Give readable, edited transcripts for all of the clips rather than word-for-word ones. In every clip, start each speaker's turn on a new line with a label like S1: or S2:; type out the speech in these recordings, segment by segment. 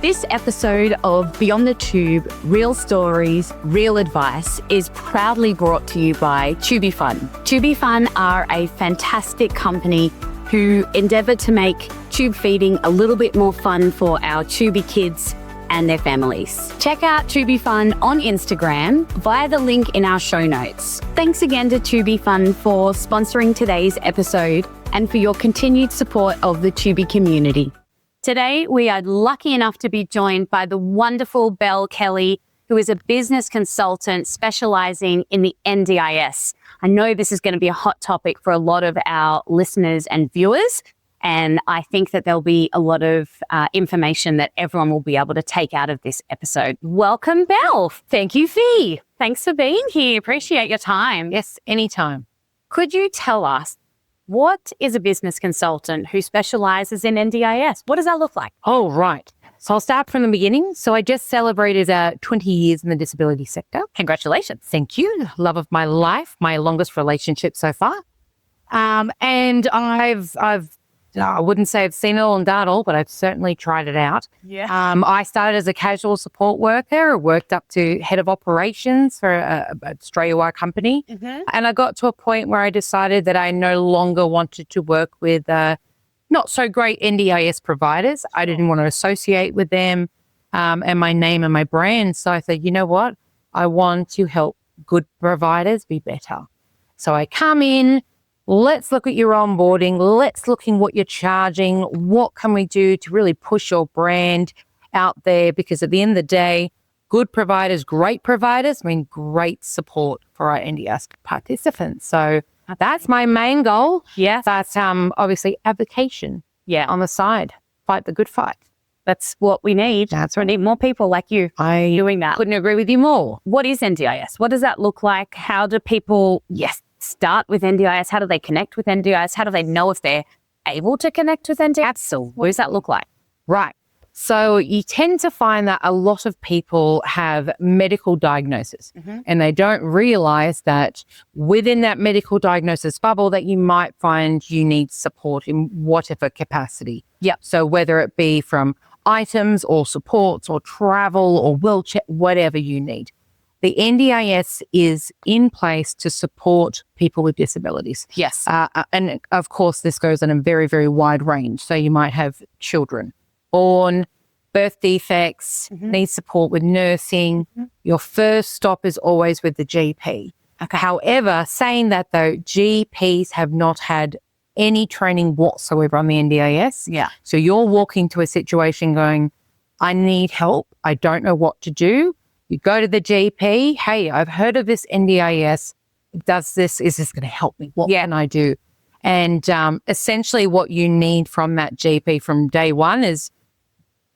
S1: This episode of Beyond the Tube, Real Stories, Real Advice is proudly brought to you by TubiFun. TubiFun are a fantastic company who endeavour to make tube feeding a little bit more fun for our Tubi kids and their families. Check out TubiFun on Instagram via the link in our show notes. Thanks again to TubiFun for sponsoring today's episode and for your continued support of the Tubi community. Today, we are lucky enough to be joined by the wonderful Belle Kelly, who is a business consultant specializing in the NDIS. I know this is going to be a hot topic for a lot of our listeners and viewers, and I think that there'll be a lot of information that everyone will be able to take out of this episode. Welcome, Belle.
S2: Thank you, Fee.
S1: Thanks for being here. Appreciate your time.
S2: Yes, anytime.
S1: Could you tell us, what is a business consultant who specializes in NDIS? What does that look like?
S2: Oh, right. So I'll start from the beginning. So I just celebrated 20 years in the disability sector.
S1: Congratulations.
S2: Thank you. Love of my life, my longest relationship so far. And I wouldn't say I've seen it all and done it all, but I've certainly tried it out.
S1: Yeah.
S2: I started as a casual support worker, worked up to head of operations for a Australia-wide company.
S1: Mm-hmm.
S2: And I got to a point where I decided that I no longer wanted to work with not so great NDIS providers. I didn't want to associate with them and my name and my brand. So I said, you know what? I want to help good providers be better. So I come in. Let's look at your onboarding. Let's look at what you're charging. What can we do to really push your brand out there? Because at the end of the day, good providers, great providers mean great support for our NDIS participants. So that's my main goal.
S1: Yes.
S2: That's obviously advocation.
S1: Yeah.
S2: On the side. Fight the good fight.
S1: That's what we need.
S2: That's
S1: we need more people like you doing that.
S2: Couldn't agree with you more.
S1: What is NDIS? What does that look like? How do people, start with NDIS? How do they connect with NDIS? How do they know if they're able to connect with NDIS?
S2: Absolutely.
S1: What does that look like?
S2: Right. So you tend to find that a lot of people have medical diagnosis and they don't realize that within that medical diagnosis bubble that you might find you need support in whatever capacity.
S1: Yep.
S2: So whether it be from items or supports or travel or wheelchair, whatever you need. The NDIS is in place to support people with disabilities.
S1: Yes.
S2: And of course, this goes in a very, very wide range. So you might have children born, birth defects, need support with nursing. Your first stop is always with the GP.
S1: Okay.
S2: However, saying that though, GPs have not had any training whatsoever on the NDIS.
S1: Yeah.
S2: So you're walking to a situation going, I need help. I don't know what to do. You go to the GP, hey, I've heard of this NDIS. Is this going to help me? What can I do? And essentially what you need from that GP from day one is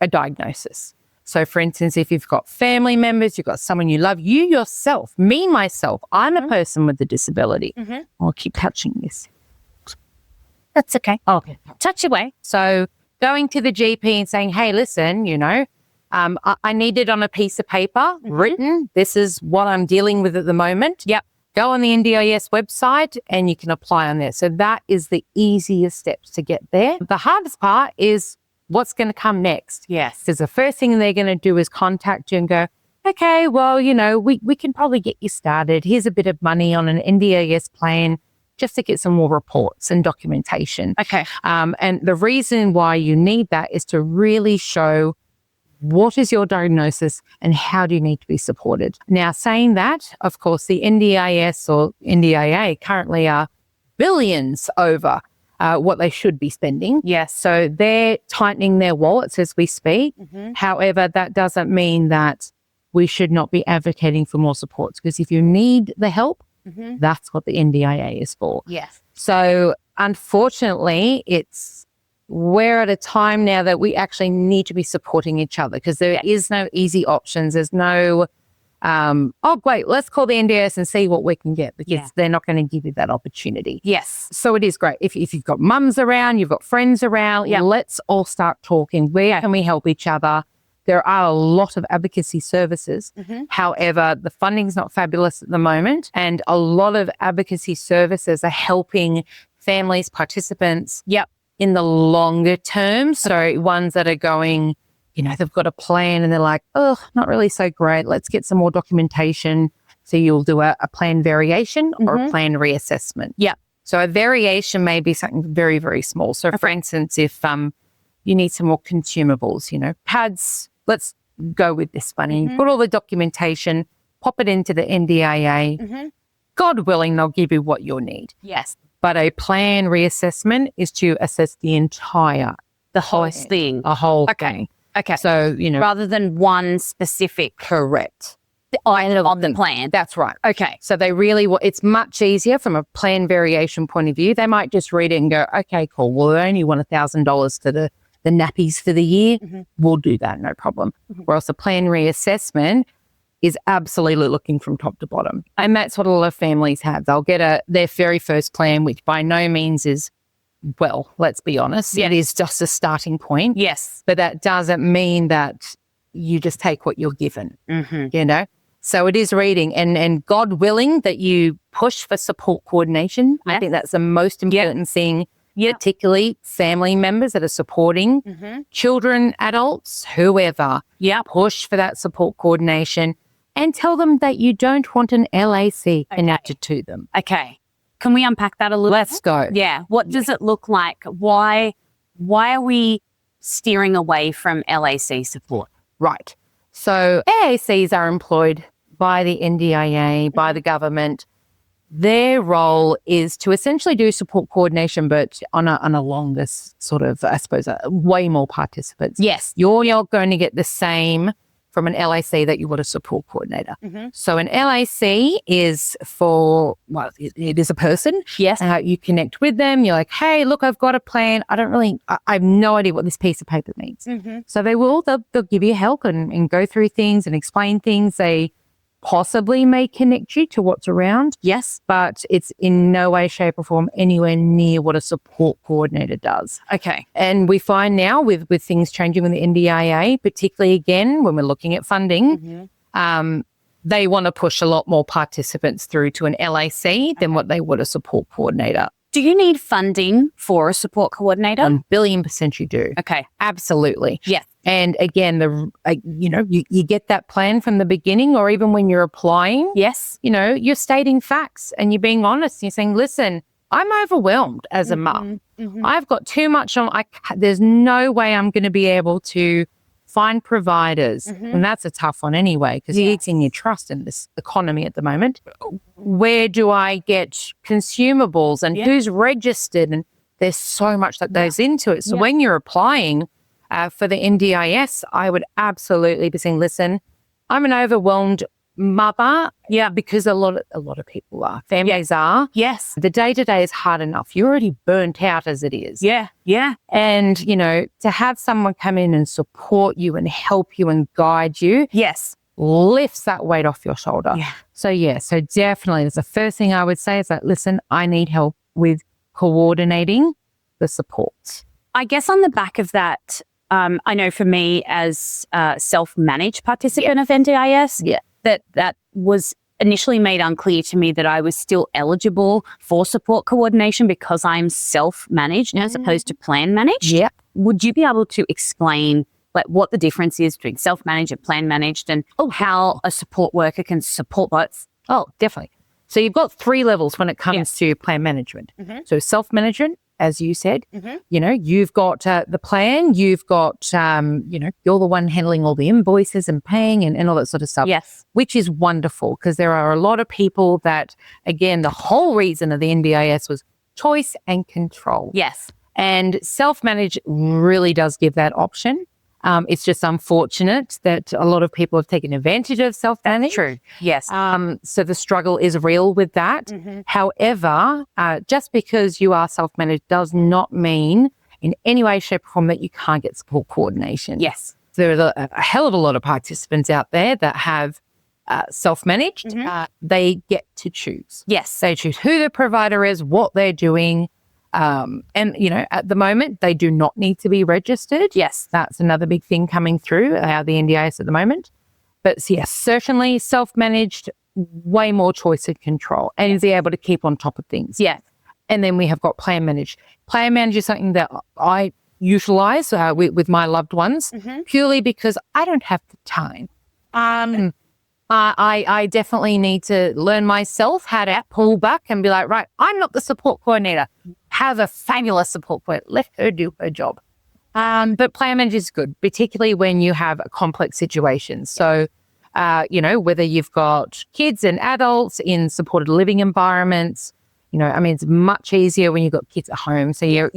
S2: a diagnosis. So for instance, if you've got family members, you've got someone you love, you yourself, me, myself, I'm a person with a disability. I'll keep touching this.
S1: That's okay.
S2: Oh, okay.
S1: Touch away.
S2: So going to the GP and saying, hey, listen, I need it on a piece of paper, written. This is what I'm dealing with at the moment.
S1: Yep.
S2: Go on the NDIS website and you can apply on there. So that is the easiest steps to get there. The hardest part is what's going to come next.
S1: Yes.
S2: Because the first thing they're going to do is contact you and go, okay, well, we can probably get you started. Here's a bit of money on an NDIS plan just to get some more reports and documentation.
S1: Okay.
S2: And the reason why you need that is to really show what is your diagnosis and how do you need to be supported? Now, saying that, of course, the NDIS or NDIA currently are billions over what they should be spending.
S1: Yes.
S2: So they're tightening their wallets as we speak. However, that doesn't mean that we should not be advocating for more supports, because if you need the help, that's what the NDIA is for.
S1: Yes.
S2: So unfortunately, we're at a time now that we actually need to be supporting each other, because there is no easy options. There's no, great, let's call the NDIS and see what we can get, because they're not going to give you that opportunity.
S1: Yes.
S2: So it is great. If you've got mums around, you've got friends around, let's all start talking. Where can we help each other? There are a lot of advocacy services. However, the funding's not fabulous at the moment, and a lot of advocacy services are helping families, participants in the longer term. So ones that are going they've got a plan and they're like, oh, not really so great. Let's get some more documentation. So you'll do a plan variation or a plan reassessment.
S1: Yeah.
S2: So a variation may be something very, very small. So for instance, if you need some more consumables, pads, let's go with this one. And you put all the documentation, pop it into the NDIA. God willing, they'll give you what you'll need.
S1: Yes.
S2: But a plan reassessment is to assess the
S1: whole thing.
S2: A whole thing.
S1: Okay.
S2: So,
S1: rather than one specific
S2: correct
S1: item on the plan.
S2: That's right.
S1: Okay.
S2: So they really, it's much easier from a plan variation point of view. They might just read it and go, okay, cool. Well, we only want $1,000 for the nappies for the year. We'll do that. No problem. Whereas a plan reassessment is absolutely looking from top to bottom. And that's what a lot of families have. They'll get their very first plan, which by no means is, well, let's be honest, it is just a starting point.
S1: Yes.
S2: But that doesn't mean that you just take what you're given, So it is reading and God willing that you push for support coordination. I think that's the most important thing, particularly family members that are supporting children, adults, whoever. Push for that support coordination and tell them that you don't want an LAC connected to them.
S1: Okay. Can we unpack that a little?
S2: Let's go.
S1: Yeah. What does it look like? Why are we steering away from LAC support?
S2: Right. So AACs are employed by the NDIA, by the government. Their role is to essentially do support coordination, but on a longer sort of, I suppose, way more participants.
S1: Yes.
S2: You're going to get the same from an LAC that you would a support coordinator. So an LAC is it is a person.
S1: Yes.
S2: You connect with them. You're like, hey, look, I've got a plan. I have no idea what this piece of paper means. So they'll give you help and go through things and explain things. They possibly may connect you to what's around.
S1: Yes.
S2: But it's in no way, shape or form anywhere near what a support coordinator does.
S1: Okay.
S2: And we find now with things changing with the NDIA, particularly again, when we're looking at funding, they want to push a lot more participants through to an LAC than what they would a support coordinator.
S1: Do you need funding for a support coordinator?
S2: 1,000,000,000% you do.
S1: Okay.
S2: Absolutely.
S1: Yes.
S2: And again, you get that plan from the beginning or even when you're applying.
S1: Yes.
S2: You're stating facts and you're being honest. You're saying, listen, I'm overwhelmed as a mum. I've got too much on. There's no way I'm going to be able to find providers. And that's a tough one anyway, because it's in your trust in this economy at the moment. Where do I get consumables and who's registered? And there's so much that goes into it. So when you're applying for the NDIS, I would absolutely be saying, listen, I'm an overwhelmed mother. Yeah, because a lot of people are. Families are.
S1: Yes.
S2: The day-to-day is hard enough. You're already burnt out as it is.
S1: Yeah. Yeah.
S2: And, to have someone come in and support you and help you and guide you.
S1: Yes.
S2: Lifts that weight off your shoulder.
S1: Yeah.
S2: So definitely that's the first thing I would say is that, listen, I need help with coordinating the support.
S1: I guess on the back of that, I know for me as a self-managed participant of NDIS, that was initially made unclear to me that I was still eligible for support coordination because I'm self-managed as opposed to plan managed.
S2: Yeah.
S1: Would you be able to explain what the difference is between self-managed and plan managed and how a support worker can support both?
S2: Oh, definitely. So you've got 3 levels when it comes to plan management. So self-management, as you said, you've got the plan, you've got, you're the one handling all the invoices and paying and all that sort of stuff.
S1: Yes.
S2: Which is wonderful because there are a lot of people that, again, the whole reason of the NDIS was choice and control.
S1: Yes.
S2: And self-managed really does give that option. It's just unfortunate that a lot of people have taken advantage of self-managed.
S1: True. Yes.
S2: So the struggle is real with that. However, just because you are self-managed does not mean in any way, shape or form that you can't get support coordination.
S1: Yes.
S2: There are a hell of a lot of participants out there that have self-managed. They get to choose.
S1: Yes.
S2: They choose who the provider is, what they're doing. And, at the moment, they do not need to be registered.
S1: Yes.
S2: That's another big thing coming through the NDIS at the moment. But yes, certainly self-managed, way more choice and control and be able to keep on top of things.
S1: Yeah.
S2: And then we have got plan managed. Plan managed is something that I utilize with my loved ones, purely because I don't have the time. I definitely need to learn myself how to pull back and be like, right, I'm not the support coordinator. Have a fabulous support coordinator. Let her do her job. But plan manager is good, particularly when you have complex situations. So, whether you've got kids and adults in supported living environments, it's much easier when you've got kids at home. So you're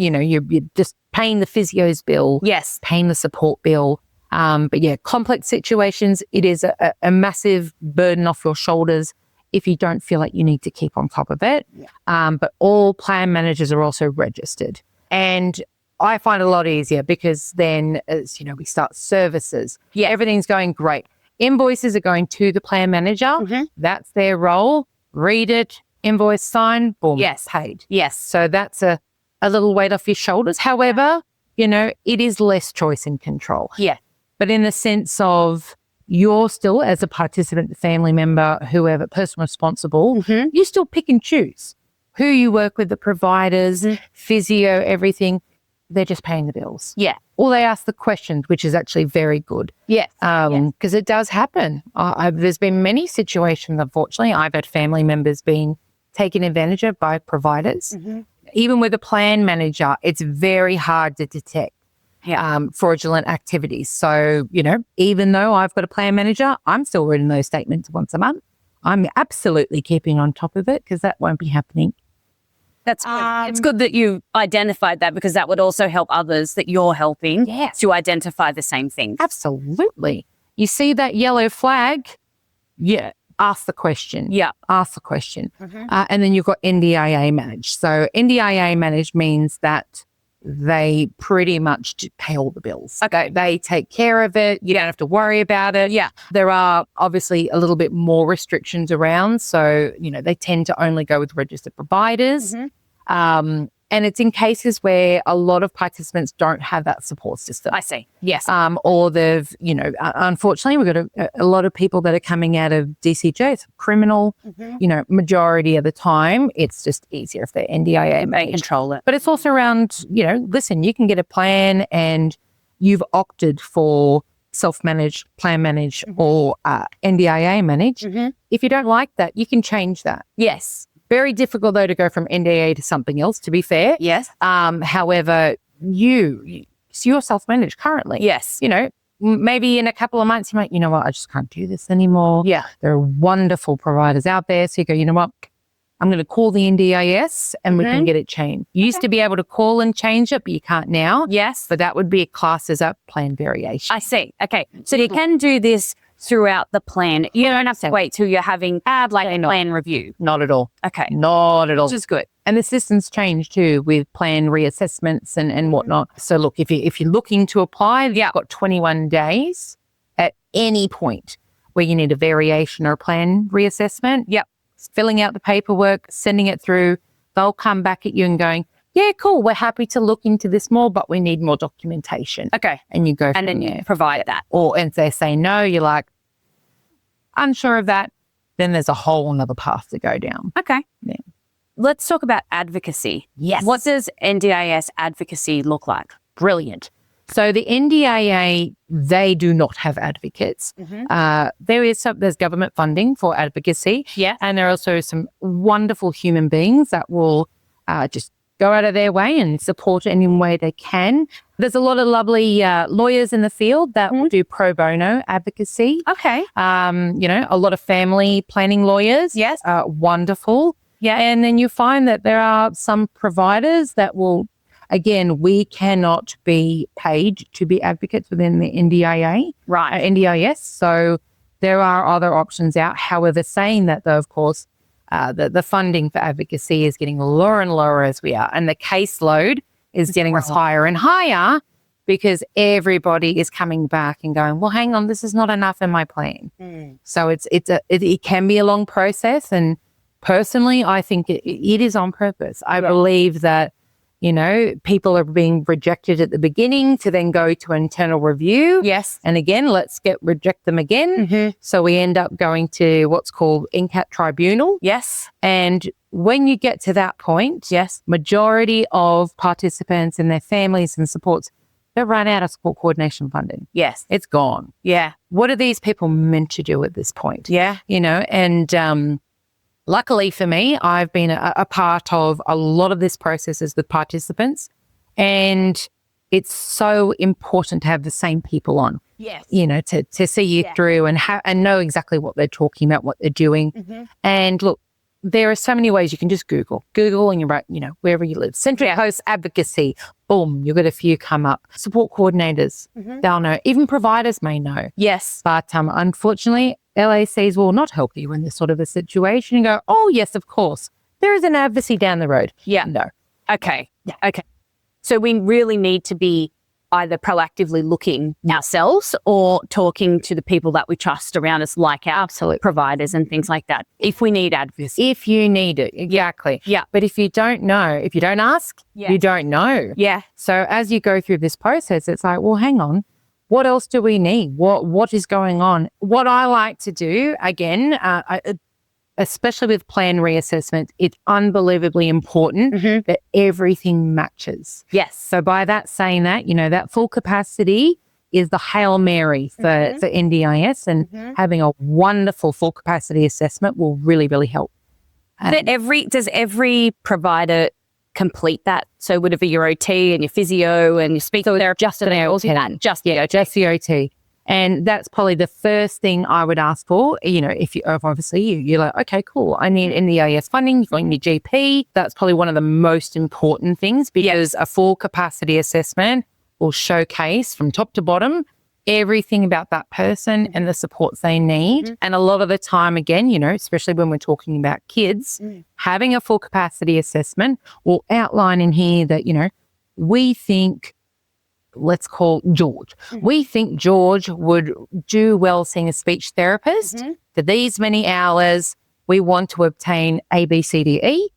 S2: just paying the physio's bill,
S1: Yes.
S2: paying the support bill. But yeah, complex situations, it is a massive burden off your shoulders if you don't feel like you need to keep on top of it. Yeah. But all plan managers are also registered. And I find it a lot easier because then, as we start services. Yeah. Everything's going great. Invoices are going to the plan manager. That's their role. Read it, invoice, sign, boom, paid.
S1: Yes.
S2: So that's a little weight off your shoulders. However, it is less choice and control.
S1: Yeah.
S2: But in the sense of you're still, as a participant, family member, whoever, person responsible, you still pick and choose who you work with, the providers, physio, everything. They're just paying the bills.
S1: Yeah.
S2: Or they ask the questions, which is actually very good.
S1: Yes.
S2: Because it does happen. There's been many situations, unfortunately. I've had family members being taken advantage of by providers. Even with a plan manager, it's very hard to detect fraudulent activities. So, even though I've got a plan manager, I'm still reading those statements once a month. I'm absolutely keeping on top of it because that won't be happening.
S1: That's good. It's good that you identified that because that would also help others that you're helping to identify the same thing.
S2: Absolutely. You see that yellow flag? Yeah. Ask the question.
S1: Yeah.
S2: Ask the question. And then you've got NDIA managed. So NDIA managed means that they pretty much pay all the bills.
S1: Okay.
S2: They take care of it. You don't have to worry about it.
S1: Yeah.
S2: There are obviously a little bit more restrictions around. So, they tend to only go with registered providers. And it's in cases where a lot of participants don't have that support system.
S1: I see. Yes.
S2: Or they've, unfortunately, we've got a lot of people that are coming out of DCJ. It's criminal, majority of the time. It's just easier if they're NDIA.
S1: They control it.
S2: But it's also around, listen, you can get a plan and you've opted for self-managed, plan managed, or NDIA managed. If you don't like that, you can change that.
S1: Yes.
S2: Very difficult, though, to go from NDA to something else, to be fair.
S1: Yes.
S2: However, you're self-managed currently.
S1: Yes.
S2: Maybe in a couple of months, you might, I just can't do this anymore.
S1: Yeah.
S2: There are wonderful providers out there. So you go, I'm going to call the NDIS and we can get it changed. You used to be able to call and change it, but you can't now.
S1: Yes.
S2: But that would be a class as a plan variation.
S1: I see. Okay. So you can do this throughout the plan. You don't have to wait till you're having a plan review.
S2: Not at all.
S1: Okay.
S2: Not at all.
S1: Which is good.
S2: And the systems change too with plan reassessments and whatnot. So look, if you're looking to apply, you've got 21 days at any point where you need a variation or a plan reassessment.
S1: Yep.
S2: Filling out the paperwork, sending it through, they'll come back at you and going, yeah, cool, we're happy to look into this more, but we need more documentation.
S1: Okay.
S2: And you go
S1: and then
S2: there.
S1: You provide that.
S2: Or if they say no, you're like, unsure of that, then there's a whole another path to go down.
S1: Okay.
S2: Yeah.
S1: Let's talk about advocacy.
S2: Yes.
S1: What does NDIS advocacy look like?
S2: Brilliant. So the NDIA, they do not have advocates. There's government funding for advocacy.
S1: Yeah.
S2: And there are also some wonderful human beings that will just go out of their way and support it any way they can. There's a lot of lovely lawyers in the field that will do pro bono advocacy.
S1: Okay.
S2: A lot of family planning lawyers.
S1: Yes.
S2: Wonderful.
S1: Yeah.
S2: And then you find that there are some providers that will, again, we cannot be paid to be advocates within the NDIA.
S1: Right.
S2: NDIS. So there are other options out. However, saying that though, of course, the funding for advocacy is getting lower and lower as we are. And the caseload is getting higher and higher because everybody is coming back and going, well, hang on, this is not enough in my plan. So it can be a long process. And personally, I think it is on purpose. I believe that, people are being rejected at the beginning to then go to internal review.
S1: Yes.
S2: And again, reject them again. So we end up going to what's called NCAT tribunal.
S1: Yes.
S2: And when you get to that point, majority of participants and their families and supports they've run out of support coordination funding.
S1: Yes.
S2: It's gone.
S1: Yeah.
S2: What are these people meant to do at this point?
S1: Yeah.
S2: And luckily for me, I've been a part of a lot of this processes with participants, and it's so important to have the same people on.
S1: Yes.
S2: To see you through and know exactly what they're talking about, what they're doing. And look, there are so many ways you can just Google and you're right, wherever you live. Central Coast Advocacy, boom, you'll get a few come up. Support coordinators, they'll know. Even providers may know.
S1: Yes.
S2: But unfortunately, LACs will not help you in this sort of a situation and go, oh, yes, of course. There is an advocacy down the road.
S1: Yeah.
S2: No.
S1: Okay. Yeah. Okay. So we really need to be either proactively looking ourselves or talking to the people that we trust around us, like our providers and things like that, if we need advocacy.
S2: If you need it, exactly.
S1: Yeah.
S2: But if you don't know, if you don't ask, you don't know.
S1: Yeah.
S2: So as you go through this process, it's like, well, hang on, what else do we need? What is going on? What I like to do, again, especially with plan reassessment, it's unbelievably important that everything matches.
S1: Yes.
S2: So by that saying that, that full capacity is the Hail Mary for NDIS, and having a wonderful full capacity assessment will really, really help.
S1: Does every provider complete that? So whatever your OT and your physio and your speech therapist, just the OT.
S2: Just the OT. And that's probably the first thing I would ask for. If you're like, okay, cool, I need NDIS funding, you've got your GP. That's probably one of the most important things, because a full capacity assessment will showcase from top to bottom everything about that person and the supports they need. And a lot of the time, again, especially when we're talking about kids, having a full capacity assessment will outline in here that, we think, let's call George. We think George would do well seeing a speech therapist for these many hours. We want to obtain A, B, C, D, E.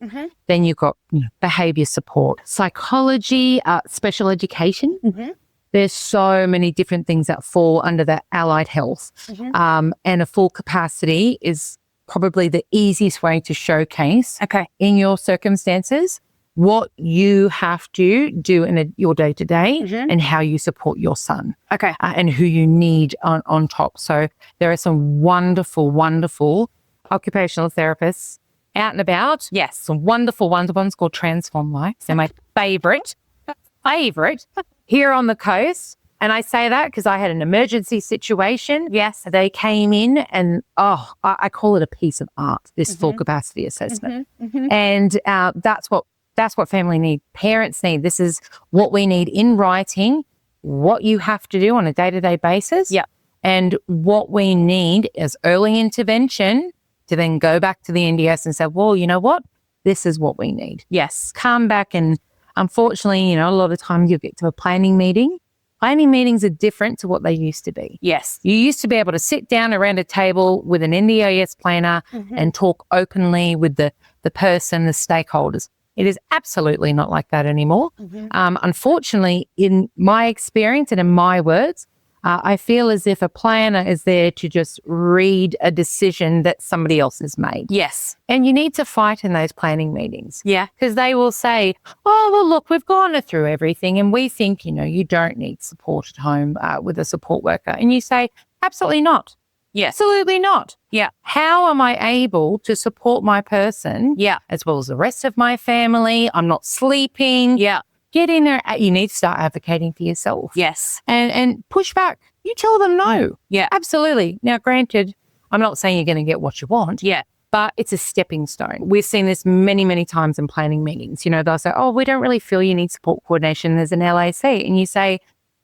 S2: Then you've got behavior support, psychology, special education. There's so many different things that fall under the allied health. And a full capacity is probably the easiest way to showcase in your circumstances what you have to do in your day-to-day and how you support your son and who you need on top. So there are some wonderful, wonderful occupational therapists out and about.
S1: Yes.
S2: Some wonderful ones. One's called Transform Life. They're my favorite here on the coast. And I say that because I had an emergency situation.
S1: Yes.
S2: They came in and, I call it a piece of art, this full capacity assessment. And that's what family need, parents need. This is what we need in writing, what you have to do on a day-to-day basis, and what we need as early intervention to then go back to the NDS and say, well, you know what? This is what we need.
S1: Yes.
S2: Come back, and unfortunately, a lot of times you get to a planning meeting. Planning meetings are different to what they used to be.
S1: Yes.
S2: You used to be able to sit down around a table with an NDIS planner and talk openly with the person, the stakeholders. It is absolutely not like that anymore. Unfortunately, in my experience and in my words, I feel as if a planner is there to just read a decision that somebody else has made.
S1: Yes.
S2: And you need to fight in those planning meetings.
S1: Yeah.
S2: Because they will say, oh, well, look, we've gone through everything and we think, you don't need support at home with a support worker. And you say, absolutely not.
S1: Yes.
S2: Absolutely not.
S1: Yeah.
S2: How am I able to support my person as well as the rest of my family? I'm not sleeping.
S1: Yeah.
S2: Get in there. You need to start advocating for yourself.
S1: Yes.
S2: And push back. You tell them no.
S1: Yeah.
S2: Absolutely. Now, granted, I'm not saying you're going to get what you want.
S1: Yeah.
S2: But it's a stepping stone. We've seen this many, many times in planning meetings. They'll say, oh, we don't really feel you need support coordination. There's an LAC. And you say,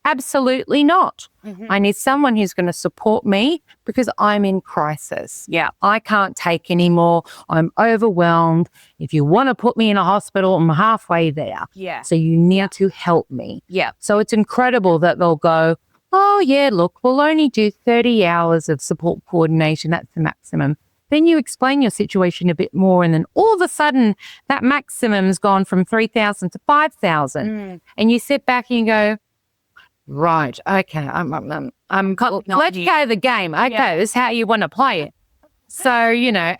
S2: absolutely not. I need someone who's going to support me because I'm in crisis.
S1: Yeah.
S2: I can't take anymore. I'm overwhelmed. If you want to put me in a hospital, I'm halfway there.
S1: Yeah.
S2: So you need to help me.
S1: Yeah.
S2: So it's incredible that they'll go, oh, yeah, look, we'll only do 30 hours of support coordination. That's the maximum. Then you explain your situation a bit more, and then all of a sudden that maximum's gone from 3,000 to 5,000. And you sit back and you go, right, okay, let's go the game. Okay, this is how you want to play it. So,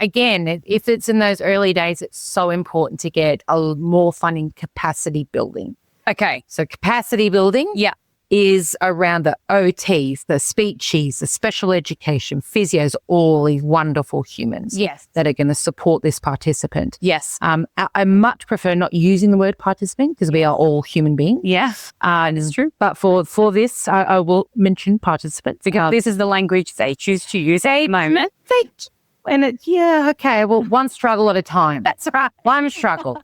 S2: again, if it's in those early days, it's so important to get more funding capacity building.
S1: Okay.
S2: So capacity building.
S1: Yeah.
S2: is around the OTs, the speechies, the special education, physios, all these wonderful humans
S1: Yes.
S2: that are going to support this participant.
S1: Yes.
S2: I much prefer not using the word participant because we are all human beings.
S1: Yes.
S2: This is true. But for this, I will mention participant because
S1: This is the language they choose to use at the moment.
S2: one struggle at a time.
S1: That's right.
S2: One struggle.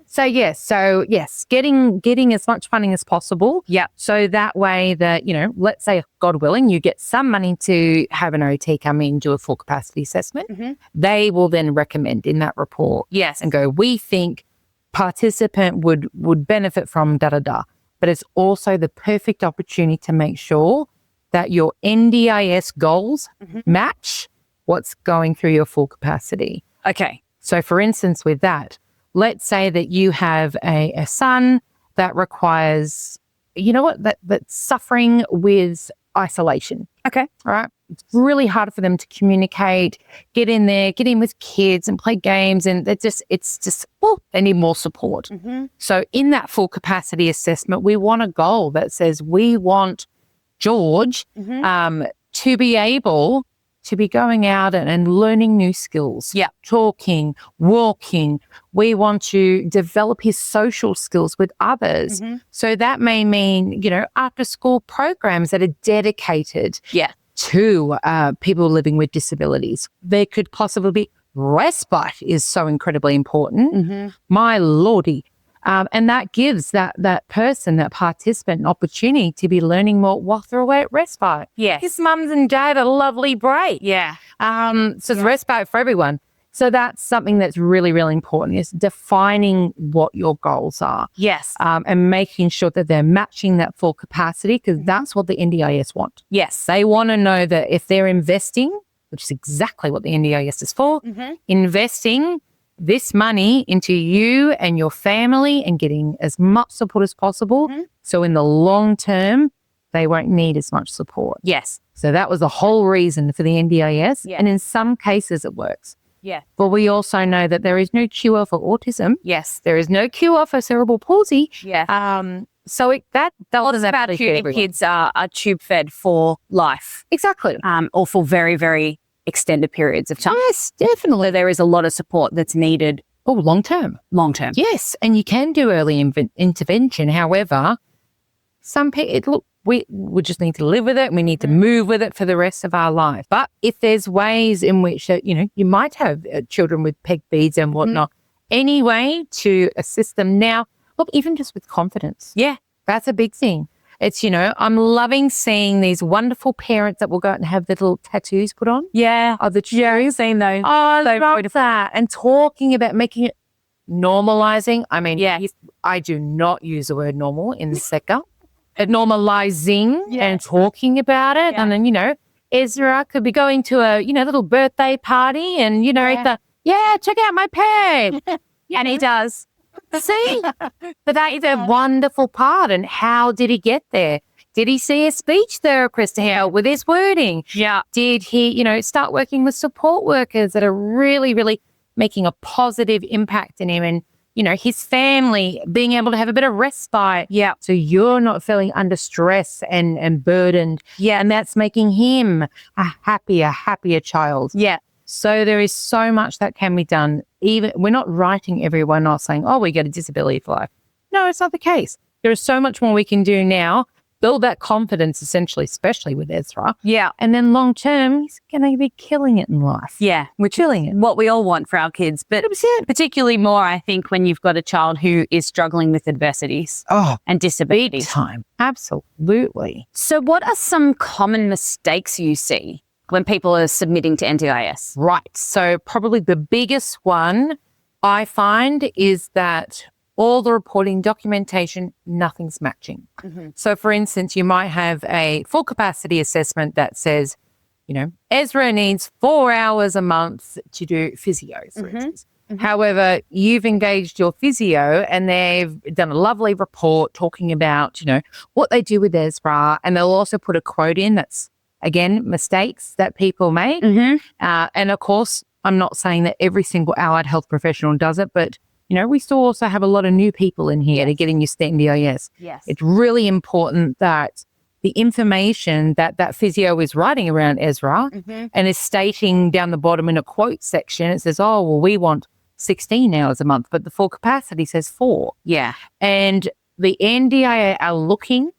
S2: So yes, getting as much funding as possible.
S1: Yeah.
S2: So that way that, let's say, God willing, you get some money to have an OT come in, do a full capacity assessment. They will then recommend in that report.
S1: Yes.
S2: And go, we think participant would benefit from da-da-da. But it's also the perfect opportunity to make sure that your NDIS goals match what's going through your full capacity.
S1: Okay.
S2: So for instance, with that, let's say that you have a son that requires, that's suffering with isolation.
S1: Okay.
S2: All right. It's really hard for them to communicate, get in with kids and play games. And they need more support. So in that full capacity assessment, we want a goal that says we want George to be able to be going out and learning new skills.
S1: Yeah.
S2: Talking, walking. We want to develop his social skills with others. So that may mean, after school programs that are dedicated to people living with disabilities. There could possibly be respite is so incredibly important. My Lordy. And that gives that person, that participant, an opportunity to be learning more while they're away at respite.
S1: Yes.
S2: His mums and dad a lovely break.
S1: Yeah.
S2: So it's respite for everyone. So that's something that's really, really important, is defining what your goals are.
S1: Yes.
S2: And making sure that they're matching that full capacity, because that's what the NDIS want.
S1: Yes.
S2: They want to know that if they're investing, which is exactly what the NDIS is for, investing this money into you and your family and getting as much support as possible. So in the long term, they won't need as much support.
S1: Yes.
S2: So that was the whole reason for the NDIS.
S1: Yeah.
S2: And in some cases it works.
S1: Yeah.
S2: But we also know that there is no cure for autism.
S1: Yes.
S2: There is no cure for cerebral palsy.
S1: Yeah.
S2: So that doesn't
S1: about
S2: actually fit everyone.
S1: kids are tube fed for life.
S2: Exactly.
S1: Or for very, very extended periods of time.
S2: Yes, definitely.
S1: There is a lot of support that's needed
S2: Oh, long term.
S1: long term.
S2: Yes, and you can do early intervention. However, some people, we just need to live with it. We need to move with it for the rest of our life. But if there's ways in which, you might have children with peg beads and whatnot, any way to assist them now, look, even just with confidence.
S1: Yeah.
S2: That's a big thing. It's, I'm loving seeing these wonderful parents that will go out and have their little tattoos put on.
S1: Yeah.
S2: Of the children.
S1: Seen those.
S2: Oh, I
S1: So
S2: love
S1: beautiful.
S2: that. And talking about making it normalizing. I mean,
S1: Yeah.
S2: I do not use the word normal in this sector. Normalizing and talking about it.
S1: Yeah.
S2: And then, Ezra could be going to a, little check out my peg.
S1: And he does.
S2: See? But that is a wonderful part. And how did he get there? Did he see a speech therapist to help with his wording?
S1: Yeah.
S2: Did he, start working with support workers that are really, really making a positive impact in him, and, his family being able to have a bit of respite.
S1: Yeah.
S2: So you're not feeling under stress and burdened.
S1: Yeah.
S2: And that's making him a happier child.
S1: Yeah.
S2: So there is so much that can be done. Even we're not writing everyone off saying, oh, we get a disability for life. No, it's not the case. There is so much more we can do now. Build that confidence, essentially, especially with Ezra.
S1: Yeah.
S2: And then long term, he's going to be killing it in life.
S1: Yeah.
S2: We're killing it.
S1: What we all want for our kids, but particularly more, I think, when you've got a child who is struggling with adversities and disabilities.
S2: Time. Absolutely.
S1: So what are some common mistakes you see when people are submitting to NDIS?
S2: Right. So probably the biggest one I find is that all the reporting documentation, nothing's matching. So for instance, you might have a full capacity assessment that says, Ezra needs 4 hours a month to do physio, for instance. However, you've engaged your physio and they've done a lovely report talking about, what they do with Ezra. And they'll also put a quote in that's, again, mistakes that people make. And of course, I'm not saying that every single allied health professional does it, but we still also have a lot of new people in here to getting used to NDIS.
S1: Yes.
S2: It's really important that the information that physio is writing around Ezra and is stating down the bottom in a quote section, it says, oh, well, we want 16 hours a month, but the full capacity says 4.
S1: Yeah.
S2: And the NDIA are looking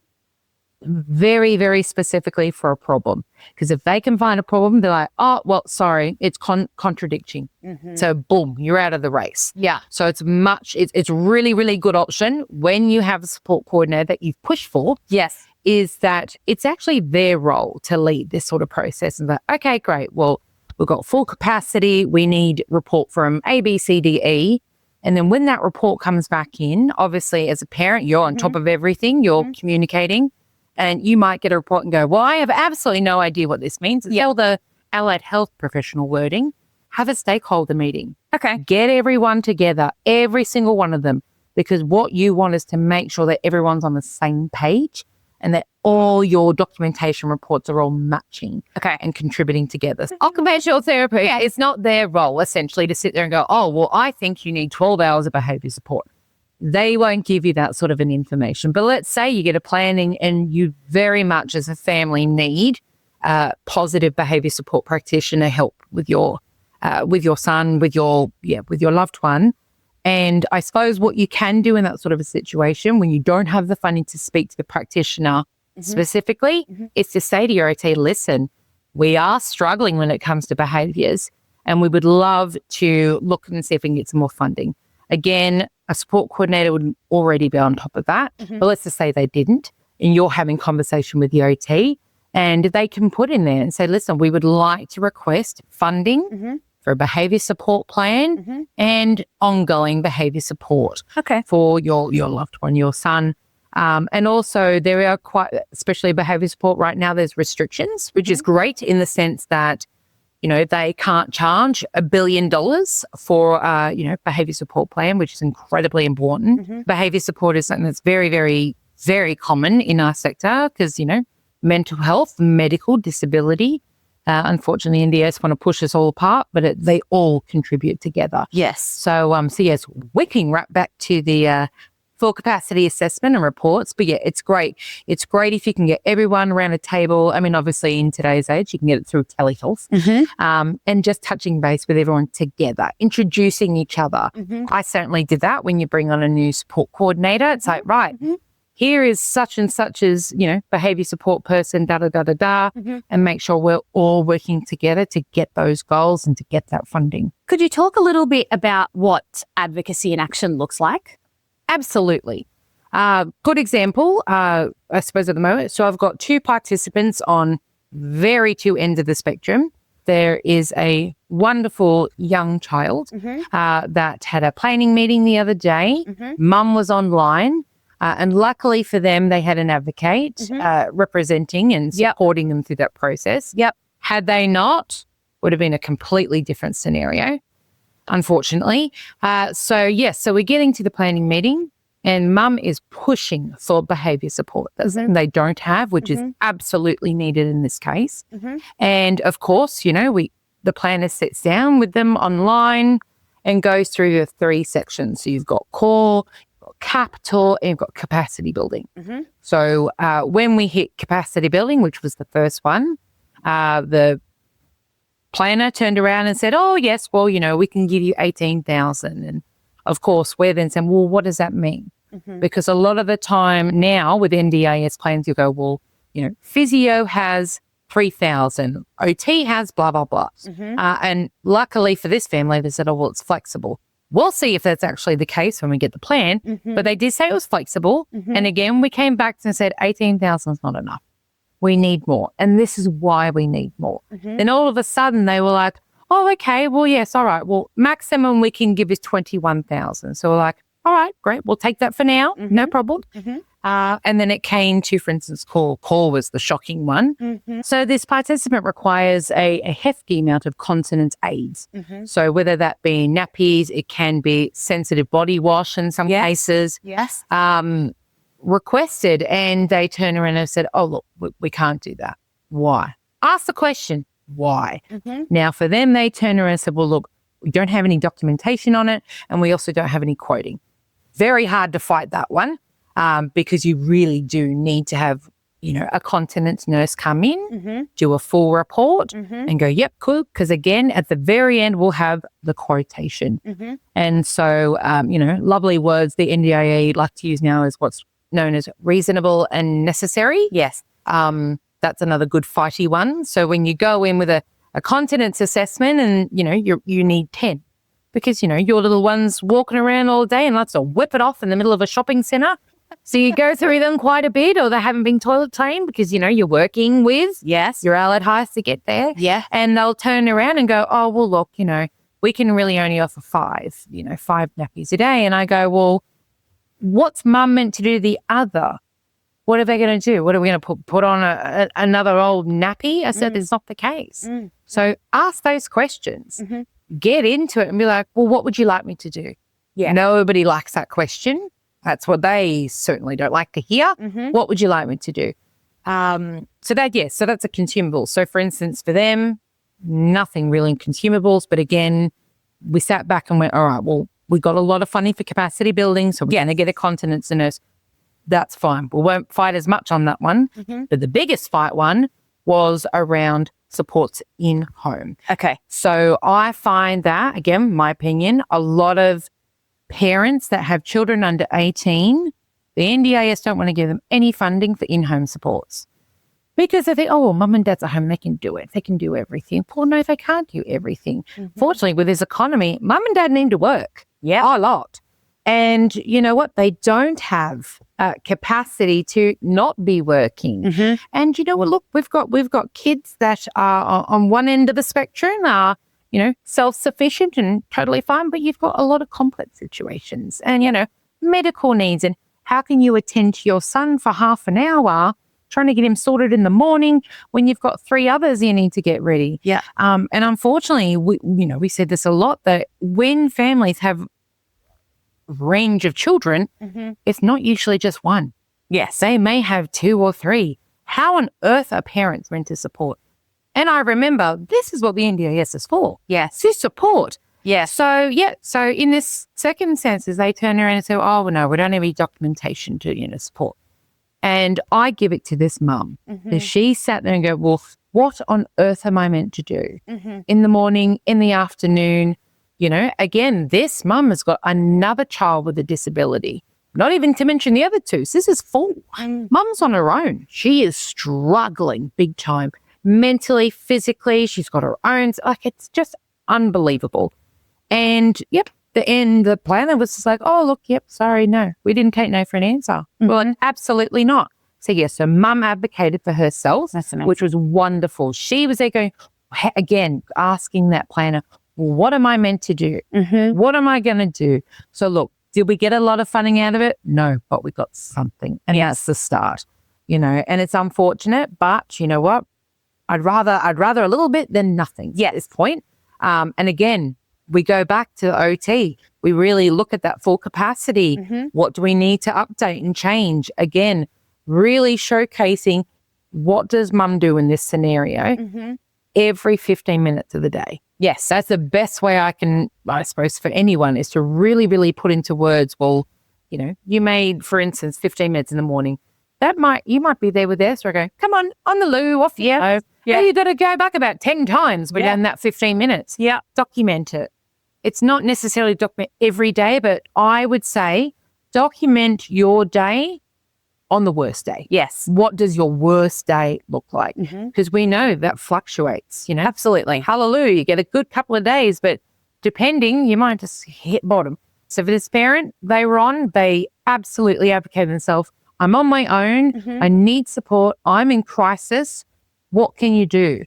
S2: very, very specifically for a problem. Because if they can find a problem, they're like, oh, well, sorry, it's contradicting. So boom, you're out of the race.
S1: Yeah.
S2: So it's really, really good option when you have a support coordinator that you've pushed for.
S1: Yes.
S2: Is that it's actually their role to lead this sort of process. And that, okay, great. Well, we've got full capacity. We need report from A, B, C, D, E. And then when that report comes back in, obviously as a parent, you're on top of everything. You're communicating. And you might get a report and go, well, I have absolutely no idea what this means. It's all the allied health professional wording. Have a stakeholder meeting.
S1: Okay.
S2: Get everyone together, every single one of them, because what you want is to make sure that everyone's on the same page and that all your documentation reports are all matching and contributing together. Occupational therapy, it's not their role, essentially, to sit there and go, oh, well, I think you need 12 hours of behaviour support. They won't give you that sort of an information. But let's say you get a planning and you very much as a family need positive behaviour support practitioner help with your son, with your loved one. And I suppose what you can do in that sort of a situation when you don't have the funding to speak to the practitioner specifically is to say to your OT, listen, we are struggling when it comes to behaviours and we would love to look and see if we can get some more funding. Again, a support coordinator would already be on top of that. But let's just say they didn't and you're having conversation with the OT and they can put in there and say, listen, we would like to request funding for a behaviour support plan and ongoing behaviour support for your loved one, your son. And also there are quite, especially behaviour support right now, there's restrictions, which is great in the sense that, they can't charge $1 billion for, behaviour support plan, which is incredibly important. Behaviour support is something that's very, very, very common in our sector because, mental health, medical, disability. Unfortunately, NDIS want to push us all apart, but they all contribute together.
S1: Yes.
S2: So yes, we can wrap back to the full capacity assessment and reports. But yeah, it's great. It's great if you can get everyone around a table. I mean, obviously in today's age, you can get it through telehealth and just touching base with everyone together, introducing each other. I certainly did that when you bring on a new support coordinator. It's like, right, here is such and such as, behaviour support person, and make sure we're all working together to get those goals and to get that funding.
S1: Could you talk a little bit about what advocacy in action looks like?
S2: Absolutely. Good example, I suppose at the moment. So I've got 2 participants on very 2 ends of the spectrum. There is a wonderful young child that had a planning meeting the other day. Mum was online. And luckily for them, they had an advocate representing and supporting them through that process. Had they not, would have been a completely different scenario, unfortunately. So we're getting to the planning meeting and mum is pushing for behaviour support that they don't have, which is absolutely needed in this case. And of course, the planner sits down with them online and goes through the 3 sections. So you've got core, capital, and you've got capacity building. So when we hit capacity building, which was the first one, the planner turned around and said, oh, yes, well, we can give you 18,000. And of course, we're then saying, well, what does that mean? Because a lot of the time now with NDIS plans, you go, well, physio has 3,000, OT has blah, blah, blah. And luckily for this family, they said, oh, well, it's flexible. We'll see if that's actually the case when we get the plan. But they did say it was flexible. And again, we came back and said 18,000 is not enough. We need more. And this is why we need more. Then all of a sudden they were like, oh, okay, well, yes, all right. Well, maximum we can give is 21,000. So we're like, all right, great. We'll take that for now. No problem. And then it came to, for instance, core. Core was the shocking one. So this participant requires a hefty amount of continence aids. So whether that be nappies, it can be sensitive body wash in some cases. Requested, and they turn around and said, oh, look, we can't do that. Why? Ask the question, why? Now, for them, they turn around and said, well, look, We don't have any documentation on it, and we also don't have any quoting. Very hard to fight that one because you really do need to have, a continence nurse come in, do a full report and go, yep, cool. Because again, at the very end, we'll have the quotation. And so, lovely words the NDIA like to use now is what's known as reasonable and necessary.
S1: Yes.
S2: That's another good fighty one. So when you go in with a continence assessment and, you need 10 because, your little one's walking around all day and likes to whip it off in the middle of a shopping centre. So you go through them quite a bit, or they haven't been toilet trained because, you're working with your allied highs to get there.
S1: Yeah.
S2: And they'll turn around and go, oh, well, look, we can really only offer 5 nappies a day. And I go, well, what's mum meant to do the other? What are they going to do? What are we going to put on another old nappy? I said, it's not the case. So ask those questions. Get into it and be like, well, what would you like me to do?
S1: Yeah.
S2: Nobody likes that question. That's what they certainly don't like to hear. What would you like me to do? So that's a consumable. So for instance, for them, nothing really in consumables. But again, we sat back and went, all right, well, we got a lot of funding for capacity building. So we're going to get a continence nurse. That's fine. We won't fight as much on that one. But the biggest fight one was around supports in home.
S1: Okay.
S2: So I find that, again, my opinion, a lot of parents that have children under 18, the NDIS don't want to give them any funding for in-home supports because they think, oh, well, mum and dad's at home, they can do it. They can do everything. Well, no, they can't do everything. Fortunately, with this economy, mum and dad need to work a lot. And you know what? They don't have capacity to not be working. And you know what? Look, we've got kids that are on one end of the spectrum are, self-sufficient and totally fine, but you've got a lot of complex situations and, medical needs. And how can you attend to your son for half an hour trying to get him sorted in the morning when you've got 3 others you need to get ready?
S1: Yeah.
S2: And unfortunately, we said this a lot, that when families have range of children, it's not usually just one.
S1: Yes.
S2: They may have 2 or 3. How on earth are parents meant to support? And I remember this is what the NDIS is for.
S1: Yes.
S2: To support.
S1: Yes.
S2: So in this circumstances, they turn around and say, oh, well, no, we don't have any documentation to, support. And I give it to this mum. So she sat there and go, well, what on earth am I meant to do? In the morning, in the afternoon? Again, this mum has got another child with a disability, not even to mention the other 2. So this is 4. Mum's on her own. She is struggling big time, mentally, physically. She's got her own. It's just unbelievable. And, the planner was just like, oh, look, sorry, no, we didn't take no for an answer. Well, absolutely not. So, so mum advocated for herself, which was wonderful. She was there going, again, asking that planner, what am I meant to do? What am I going to do? So look, did we get a lot of funding out of it? No, but we got something. And that's the start, and it's unfortunate, but you know what? I'd rather a little bit than nothing at this point. And again, we go back to OT. We really look at that full capacity. What do we need to update and change? Again, really showcasing what does mum do in this scenario every 15 minutes of the day. Yes, that's the best way I suppose, for anyone is to really, really put into words, well, you made, for instance, 15 minutes in the morning. You might be there with Esther going, come on the loo, off you go. Yeah, you got to go back about 10 times within that 15 minutes. Yeah. Document it. It's not necessarily document every day, but I would say document your day on the worst day.
S1: Yes.
S2: What does your worst day look like? Because we know that fluctuates,
S1: Absolutely.
S2: Hallelujah. You get a good couple of days, but depending, you might just hit bottom. So for this parent, they absolutely advocated themselves. I'm on my own. I need support. I'm in crisis. What can you do?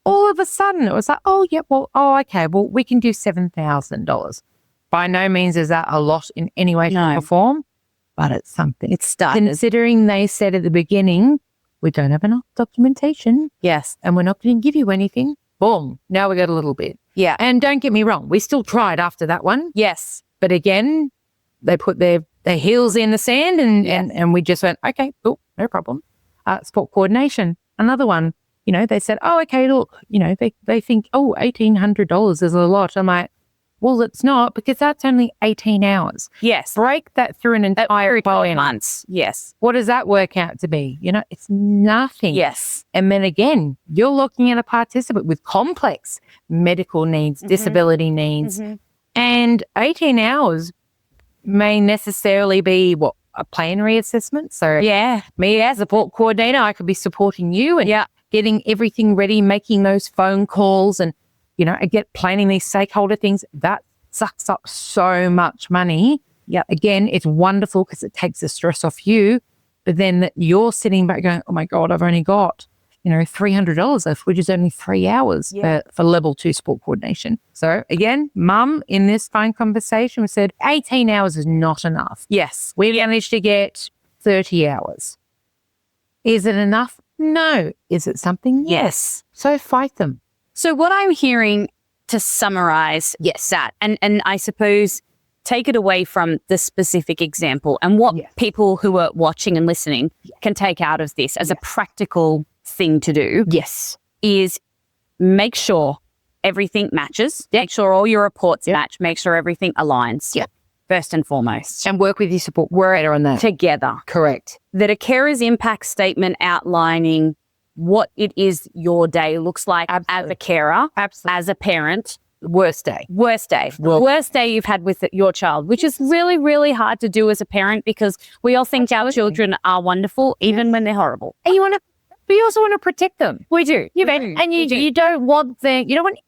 S2: All of a sudden, it was like, okay, well, we can do $7,000. By no means is that a lot in any way, shape, or form, but it's something.
S1: It's started.
S2: Considering they said at the beginning, we don't have enough documentation.
S1: Yes.
S2: And we're not going to give you anything. Boom. Now we got a little bit.
S1: Yeah.
S2: And don't get me wrong, we still tried after that one.
S1: Yes.
S2: But again, they put their heels in the sand and we just went, okay, cool, no problem. Sport coordination, another one. They said, oh, okay, look, they think, oh, $1,800 is a lot. I'm like, Well, it's not, because that's only 18 hours.
S1: Yes.
S2: Break that through an entire
S1: 12 months. Yes.
S2: What does that work out to be? It's nothing.
S1: Yes.
S2: And then again, you're looking at a participant with complex medical needs, disability needs, and 18 hours may necessarily be a plan reassessment. So me as a support coordinator, I could be supporting you and getting everything ready, making those phone calls and, planning these stakeholder things. That sucks up so much money. Yeah. Again, it's wonderful because it takes the stress off you, but then you're sitting back going, oh my God, I've only got, $300 left, which is only 3 hours for level 2 support coordination. So again, mum in this phone conversation said 18 hours is not enough.
S1: Yes.
S2: We managed to get 30 hours. Is it enough? No. Is it something?
S1: Yes.
S2: So fight them.
S1: So what I'm hearing, to summarize that, and I suppose take it away from the specific example and what people who are watching and listening can take out of this as a practical thing to do is make sure everything matches, make sure all your reports match, make sure everything aligns first and foremost.
S2: And work with your support worker on that.
S1: Together.
S2: Correct.
S1: That a carer's impact statement outlining what it is your day looks like as a carer, as a parent.
S2: Worst day.
S1: Worst day. Well, worst day you've had with your child, which is really, really hard to do as a parent because we all think our children are wonderful, even when they're horrible.
S2: And you also want to protect them.
S1: We do.
S2: You don't want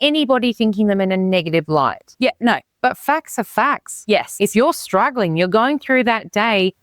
S2: anybody thinking them in a negative light.
S1: Yeah, no.
S2: But facts are facts.
S1: Yes.
S2: If you're struggling, you're going through that day,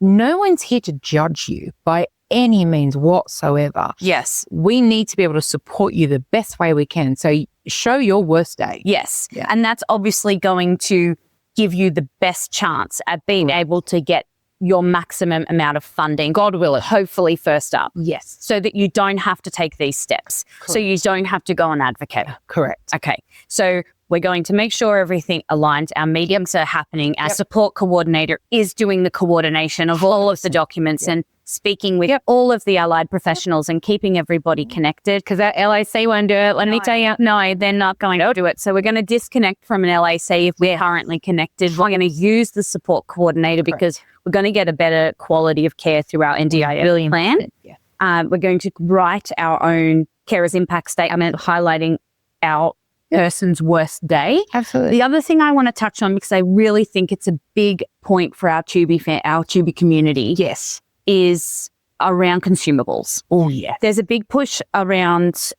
S2: no one's here to judge you by any means whatsoever.
S1: Yes.
S2: We need to be able to support you the best way we can. So show your worst day.
S1: Yes. Yeah. And that's obviously going to give you the best chance at being able to get your maximum amount of funding, God willing, hopefully first up.
S2: Yes.
S1: So that you don't have to take these steps. Correct. So you don't have to go and advocate.
S2: Correct.
S1: Okay. So we're going to make sure everything aligns. Our meetings are happening. Our support coordinator is doing the coordination of all of the documents and speaking with all of the allied professionals and keeping everybody connected, because our LAC won't do it. Let me tell you, no, they're not going to do it. So we're going to disconnect from an LAC if we're currently connected. We're going to use the support coordinator because we're going to get a better quality of care through our NDIS plan. We're going to write our own carers impact statement highlighting our person's worst day.
S2: Absolutely.
S1: The other thing I want to touch on, because I really think it's a big point for our Tubi community, is around consumables.
S2: Oh, yeah.
S1: There's a big push around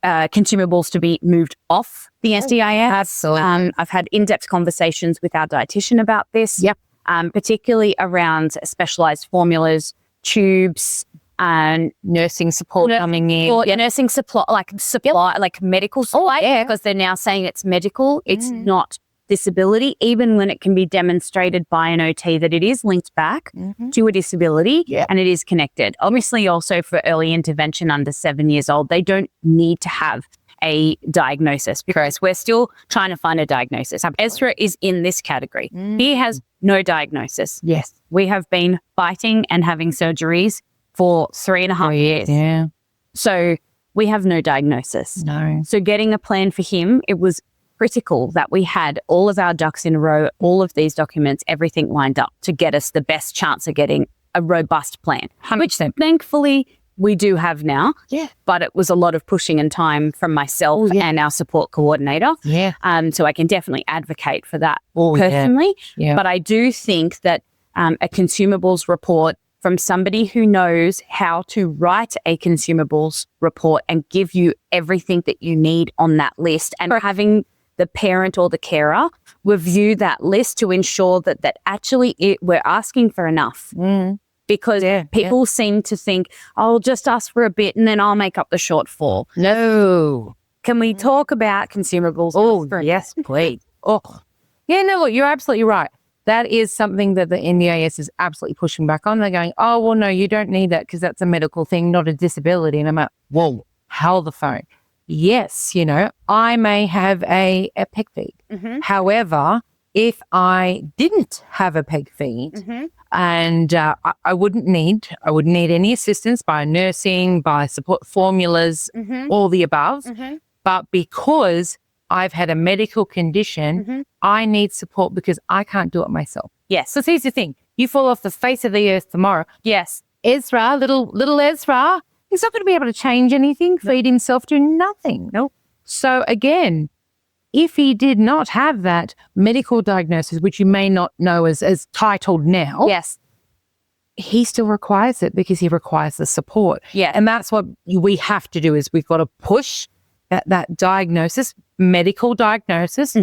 S1: consumables to be moved off the NDIS.
S2: Absolutely.
S1: I've had in-depth conversations with our dietitian about this, particularly around specialized formulas, tubes, and
S2: nursing support coming in.
S1: Or nursing supply, like medical supply, because they're now saying it's medical. It's not disability, even when it can be demonstrated by an OT that it is linked back to a disability and it is connected. Obviously, also for early intervention under 7 years old, they don't need to have a diagnosis because we're still trying to find a diagnosis. Ezra is in this category. He has no diagnosis.
S2: Yes.
S1: We have been fighting and having surgeries for 3.5 years.
S2: Yeah.
S1: So we have no diagnosis.
S2: No.
S1: So getting a plan for him, it was critical that we had all of our ducks in a row, all of these documents, everything lined up to get us the best chance of getting a robust plan,
S2: 100%.
S1: which thankfully we do have now.
S2: Yeah.
S1: But it was a lot of pushing and time from myself and our support coordinator.
S2: Yeah.
S1: So I can definitely advocate for that personally.
S2: Yeah.
S1: But I do think that a consumables report from somebody who knows how to write a consumables report and give you everything that you need on that list, and having the parent or the carer review that list to ensure that actually we're asking for enough. Because people seem to think, I'll just ask for a bit and then I'll make up the shortfall.
S2: No.
S1: Can we talk about consumables?
S2: Oh, yes, please. Oh, yeah, no, look, you're absolutely right. That is something that the NDIS is absolutely pushing back on. They're going, oh, well, no, you don't need that because that's a medical thing, not a disability. And I'm like, whoa, hold the phone. Yes, I may have a peg feed. However, if I didn't have a peg feed and I wouldn't need any assistance by nursing, by support formulas, all the above. But because I've had a medical condition. I need support because I can't do it myself.
S1: Yes.
S2: So here's the thing. You fall off the face of the earth tomorrow.
S1: Yes.
S2: Ezra, little Ezra, he's not going to be able to change anything, feed himself, do nothing.
S1: Nope.
S2: So again, if he did not have that medical diagnosis, which you may not know as titled now,
S1: Yes.
S2: he still requires it because he requires the support.
S1: Yeah.
S2: And that's what we have to do is we've got to push that diagnosis, medical diagnosis,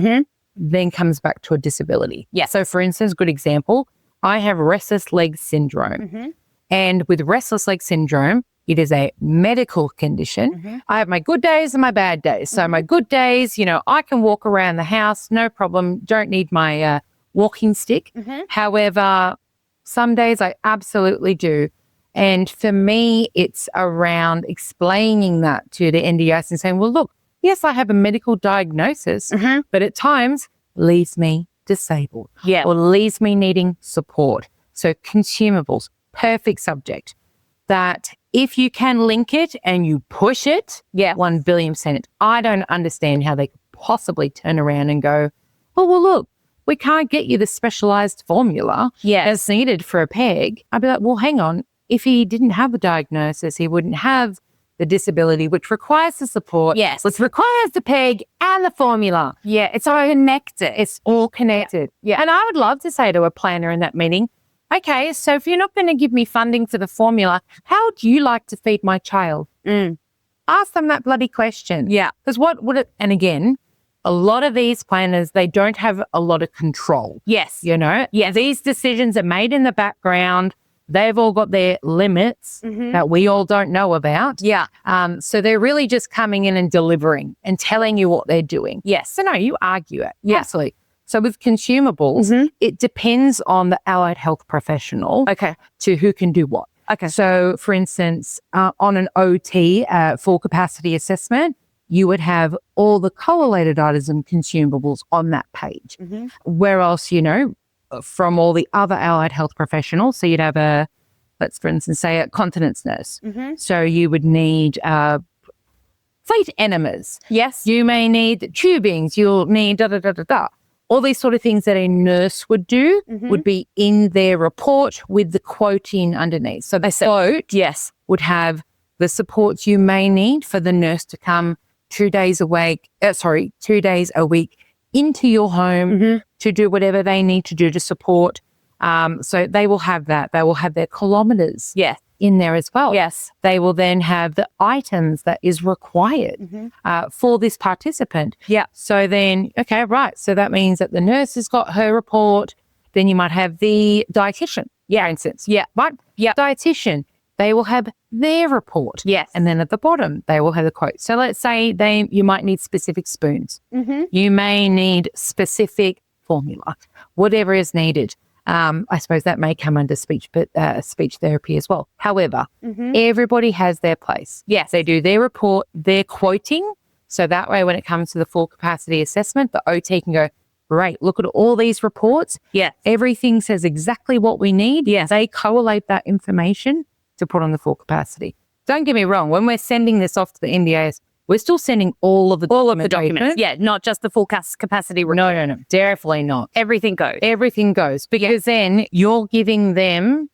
S2: then comes back to a disability.
S1: Yeah.
S2: So for instance, good example, I have restless leg syndrome. And with restless leg syndrome, it is a medical condition. I have my good days and my bad days. So my good days, I can walk around the house, no problem, don't need my walking stick. However, some days I absolutely do. And for me, it's around explaining that to the NDIS and saying, well, look, yes, I have a medical diagnosis, but at times leaves me disabled or leaves me needing support. So consumables, perfect subject that if you can link it and you push it, 1 billion%. I don't understand how they could possibly turn around and go, oh, well, look, we can't get you the specialized formula that's needed for a PEG. I'd be like, well, hang on. If he didn't have the diagnosis, he wouldn't have the disability, which requires the support, which requires the PEG and the formula.
S1: Yeah. It's all connected.
S2: It's all connected.
S1: Yeah.
S2: And I would love to say to a planner in that meeting, okay, so if you're not going to give me funding for the formula, how would you like to feed my child? Ask them that bloody question.
S1: Yeah.
S2: Because what would it, and again, a lot of these planners, they don't have a lot of control.
S1: Yes.
S2: Yeah, these decisions are made in the background. They've all got their limits that we all don't know about.
S1: Yeah.
S2: So they're really just coming in and delivering and telling you what they're doing.
S1: Yes.
S2: So no, you argue it. Yeah. Absolutely. So with consumables, it depends on the allied health professional to who can do what.
S1: Okay.
S2: So for instance, on an OT, full capacity assessment, you would have all the correlated items and consumables on that page. Where else, from all the other allied health professionals, so you'd have let's for instance say a continence nurse. So you would need fleet enemas.
S1: Yes.
S2: You may need tubings. You'll need da-da-da-da-da. All these sort of things that a nurse would do would be in their report with the quoting underneath. So the quote would have the supports you may need for the nurse to come 2 days a week into your home to do whatever they need to do to support. So they will have that. They will have their kilometres in there as well.
S1: Yes.
S2: They will then have the items that is required for this participant.
S1: Yeah.
S2: So then, okay, right. So that means that the nurse has got her report. Then you might have the dietitian, for instance.
S1: Yeah.
S2: Right?
S1: Yeah.
S2: Dietitian, they will have their report.
S1: Yes.
S2: And then at the bottom, they will have the quote. So let's say you might need specific spoons. You may need specific formula, whatever is needed. I suppose that may come under speech therapy as well. However, everybody has their place.
S1: Yes.
S2: They do their report, their quoting. So that way, when it comes to the full capacity assessment, the OT can go, great, look at all these reports.
S1: Yeah.
S2: Everything says exactly what we need.
S1: Yeah.
S2: They collate that information to put on the full capacity. Don't get me wrong. When we're sending this off to the NDIS, we're still sending all of the
S1: documents. Yeah, not just the full capacity report.
S2: No, definitely not.
S1: Everything goes.
S2: Everything goes because then you're giving them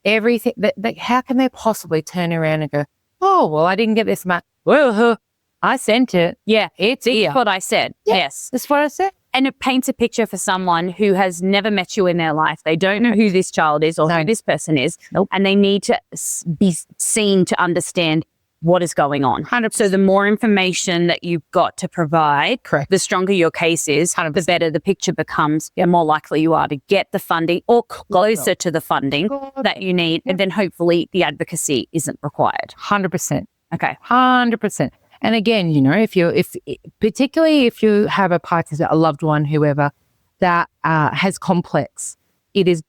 S2: everything. That how can they possibly turn around and go, oh, well, I didn't get this much. Well, I sent it.
S1: Yeah,
S2: it's here.
S1: That's what I said.
S2: Yeah,
S1: yes.
S2: That's what I said.
S1: And it paints a picture for someone who has never met you in their life. They don't know who this child is or who this person is.
S2: Nope.
S1: And they need to be seen to understand what is going on.
S2: 100%.
S1: So the more information that you've got to provide,
S2: correct,
S1: the stronger your case is,
S2: 100%.
S1: The better the picture becomes, the more likely you are to get the funding or closer to the funding that you need. And then hopefully the advocacy isn't required.
S2: 100%.
S1: Okay.
S2: 100%. And again, particularly if you have a participant, a loved one, whoever that has complex, it is,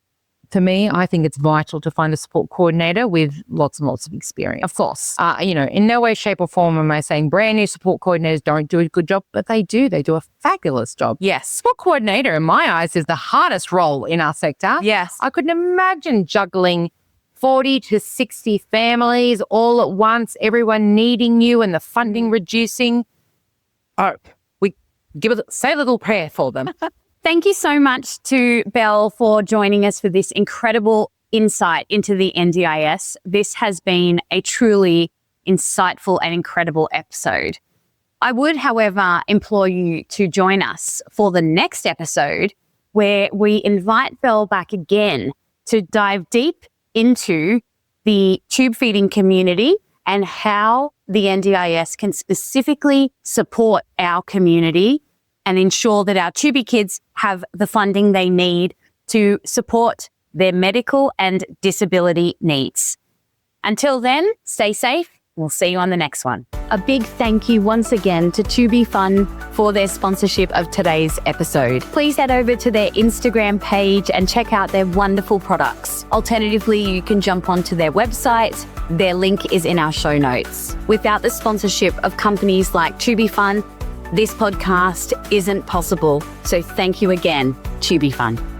S2: for me, I think it's vital to find a support coordinator with lots and lots of experience.
S1: Of course.
S2: In no way, shape or form am I saying brand new support coordinators don't do a good job, but they do. They do a fabulous job.
S1: Yes.
S2: Support coordinator, in my eyes, is the hardest role in our sector.
S1: Yes.
S2: I couldn't imagine juggling 40 to 60 families all at once, everyone needing you and the funding reducing. say a little prayer for them.
S1: Thank you so much to Belle for joining us for this incredible insight into the NDIS. This has been a truly insightful and incredible episode. I would, however, implore you to join us for the next episode where we invite Belle back again to dive deep into the tube feeding community and how the NDIS can specifically support our community and ensure that our tubie kids have the funding they need to support their medical and disability needs. Until then, stay safe. We'll see you on the next one. A big thank you once again to Tubie Fun for their sponsorship of today's episode. Please head over to their Instagram page and check out their wonderful products. Alternatively, you can jump onto their website. Their link is in our show notes. Without the sponsorship of companies like Tubie Fun, this podcast isn't possible. So thank you again, Tubie Fun.